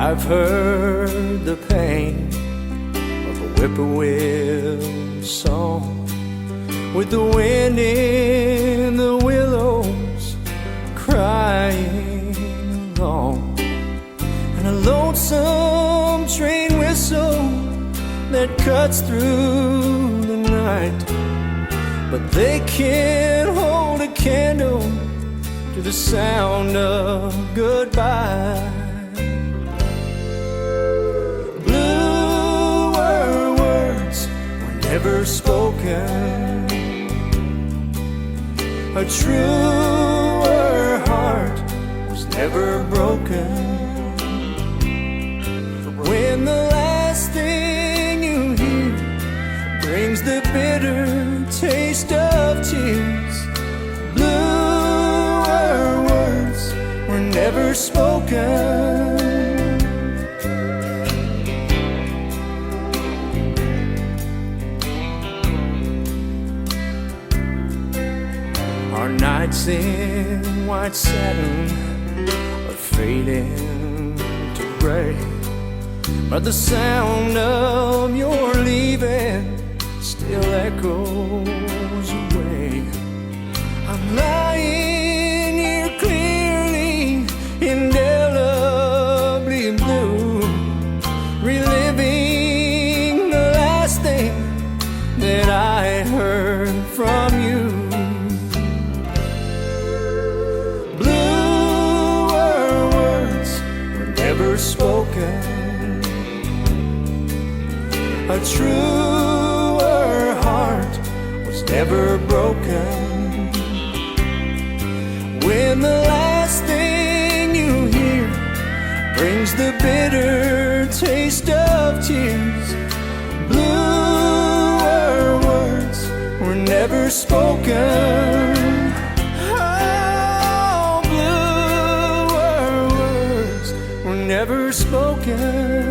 I've heard the pain of a whippoorwill song, with the wind in the willows crying along, and a lonesome train whistle that cuts through the night. But they can't hold a candle to the sound of goodbye. Bluer words were never spoken, a truer heart was never broken. When the last thing you hear brings the bitter taste of tears, bluer words were never spoken. Our nights in white satin are fading to gray, but the sound of your leaving still echoes away. I'm lying here clearly, indelibly blue, reliving the last thing that I heard from you. Bluer words were never spoken, a truer heart was never broken. When the last thing you hear brings the bitter taste of tears, bluer words were never spoken. Oh, bluer words were never spoken.